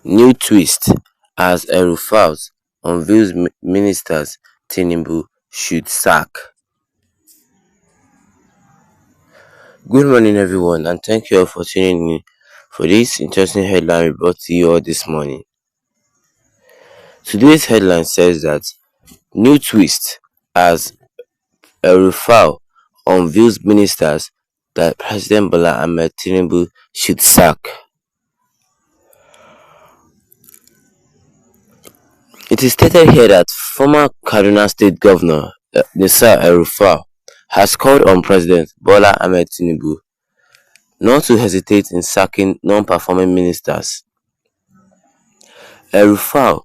New twist as El-RUFAI unveils ministers TINUBU should sack. Good morning everyone, and thank you all for tuning in for this interesting headline we brought to you all this morning. Today's headline says that new twist as El-RUFAI unveils ministers that President Bola Ahmed Tinubu should sack. It is stated here that former Kaduna State Governor El-RUFAI has called on President Bola Ahmed Tinubu not to hesitate in sacking non-performing ministers. El-RUFAI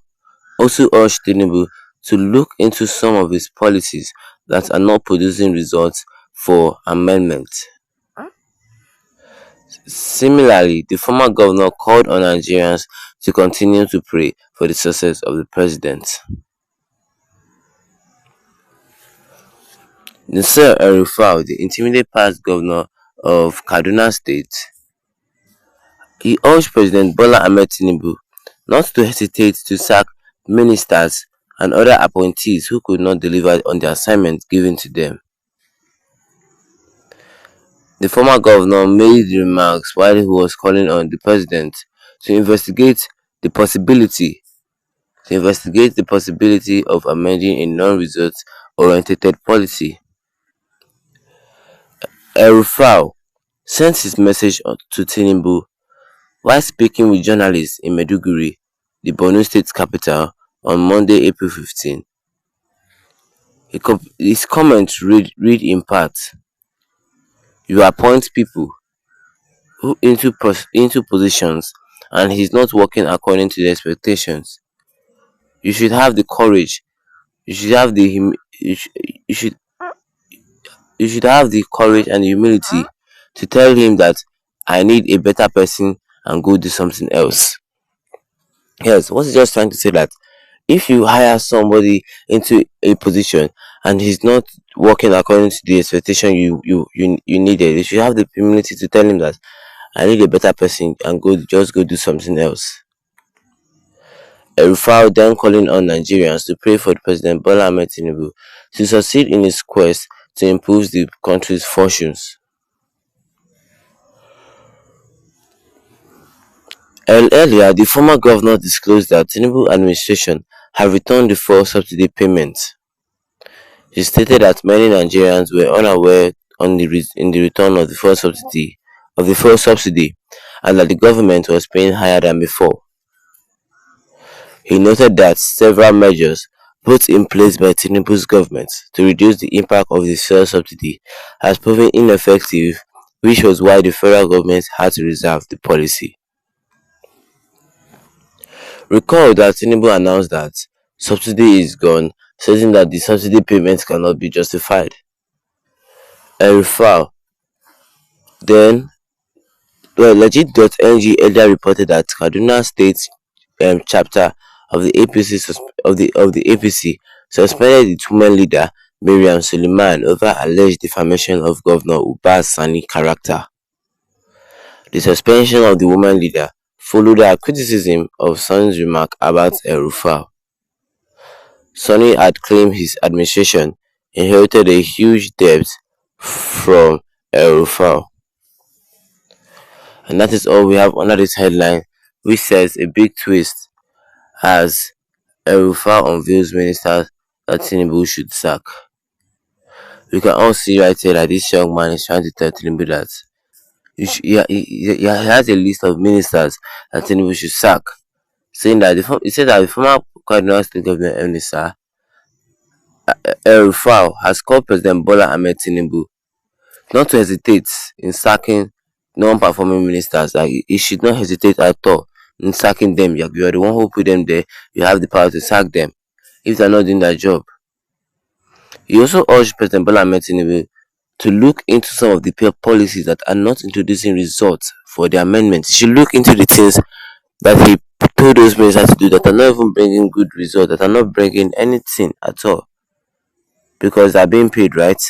also urged Tinubu to look into some of his policies that are not producing results for amendment. Similarly, the former governor called on Nigerians to continue to pray for the success of the president. El-RUFAI, the intermediate past governor of Kaduna State, he urged President Bola Ahmed Tinubu not to hesitate to sack ministers and other appointees who could not deliver on the assignments given to them. The former governor made the remarks while he was calling on the president to investigate the possibility of amending a non-result-oriented policy. El-RUFAI sent his message to Tinubu while speaking with journalists in Maiduguri, the Borno State capital, on Monday, April 15. His comments read in part, "You appoint people who into positions and he's not working according to the expectations. You should have the courage. You should have the courage and humility to tell him that I need a better person and go do something else." Yes, what's he just trying to say that if you hire somebody into a position and he's not working according to the expectation you needed, you should have the humility to tell him that I need a better person and go do something else. El-RUFAI then calling on Nigerians to pray for President Bola Ahmed Tinubu to succeed in his quest to improve the country's fortunes. Earlier, the former governor disclosed that Tinubu administration have returned the fuel subsidy payments. He stated that many Nigerians were unaware in the return of the fuel subsidy, and that the government was paying higher than before. He noted that several measures put in place by Tinubu's government to reduce the impact of the fuel subsidy has proven ineffective, which was why the federal government had to reserve the policy. Recall that Tinubu announced that subsidy is gone, stating that the subsidy payments cannot be justified. El-RUFAI then, Legit.ng earlier reported that Kaduna State chapter of the APC suspended its women leader Mariam Suleiman over alleged defamation of Governor Uba's Sani character. The suspension of the woman leader followed her criticism of Sani's remark about El-RUFAI. Sani had claimed his administration inherited a huge debt from El-RUFAI. And that is all we have under this headline, which says a big twist as El-RUFAI unveils ministers that Tinubu should sack. We can all see right here that this young man is trying to tell Tinubu that he has a list of ministers that Tinubu should sack, saying that he said that the former Kaduna State Governor El-RUFAI has called President Bola Ahmed Tinubu not to hesitate in sacking non-performing ministers. That he should not hesitate at all in sacking them. You are the one who put them there. You have the power to sack them if they are not doing their job. He also urged President Bola Ahmed Tinubu to look into some of the policies that are not introducing results for the amendments. He should look into the things that he told those ministers to do that are not even bringing good results, that are not bringing anything at all, because they are being paid, right?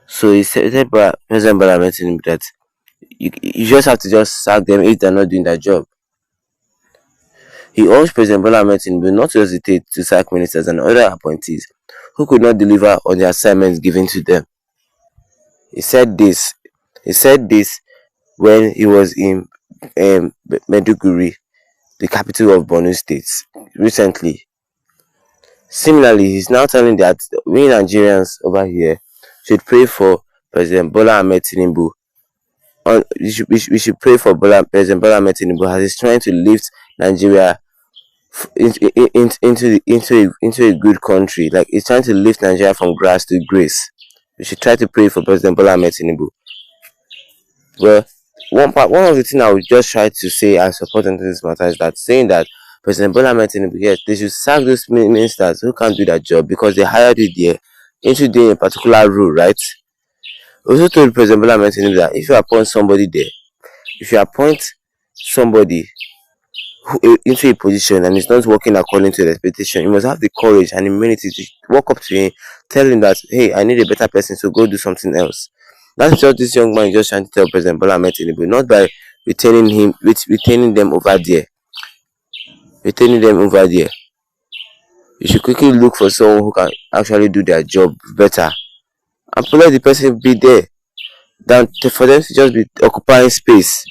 So he said President Bola Ahmed Tinubu that you just have to just sack them if they are not doing their job. He urged President Bola Ahmed Tinubu not to hesitate to sack ministers and other appointees who could not deliver on the assignments given to them. He said this. He said this when he was in Maiduguri, the capital of Borno State, recently. Similarly, he's now telling that we Nigerians over here should pray for President Bola Ahmed Tinubu. We should pray for President Bola Ahmed Tinubu as he's trying to lift Nigeria into a good country. Like he's trying to lift Nigeria from grass to grace. We should try to pray for President Bola Ahmed Tinubu. Well, one of the things I would just try to say and support into this matter is that saying that President Bola Ahmed Tinubu, yes, they should sack those ministers who can't do their job because they hired you there into doing a particular role, right? Also told President Bola Ahmed Tinubu that if you appoint somebody there, if you appoint somebody into a position and it's not working according to the expectation, you must have the courage and humility to walk up to him, tell him that, hey, I need a better person, so go do something else. That's just this young man just trying to tell President Bola Ahmed Tinubu, not by retaining them over there. Retaining them over there. You should quickly look for someone who can actually do their job better, and let the person be there than for them to just be occupying space.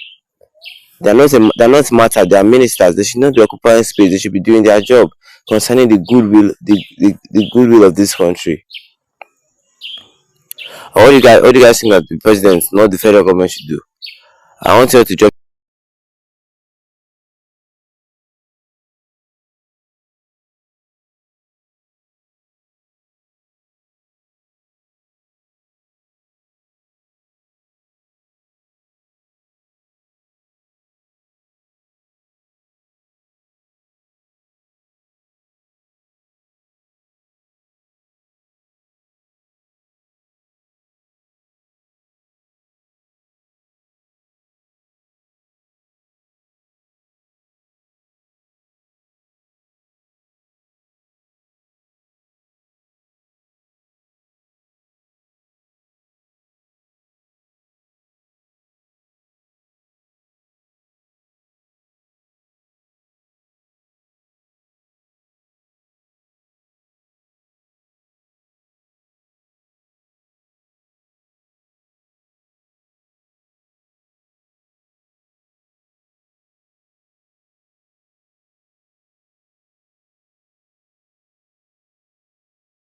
They're not matter. They are ministers. They should not be occupying space. They should be doing their job concerning the the goodwill of this country. What do you guys think that the president, not the federal government, should do? I want you to drop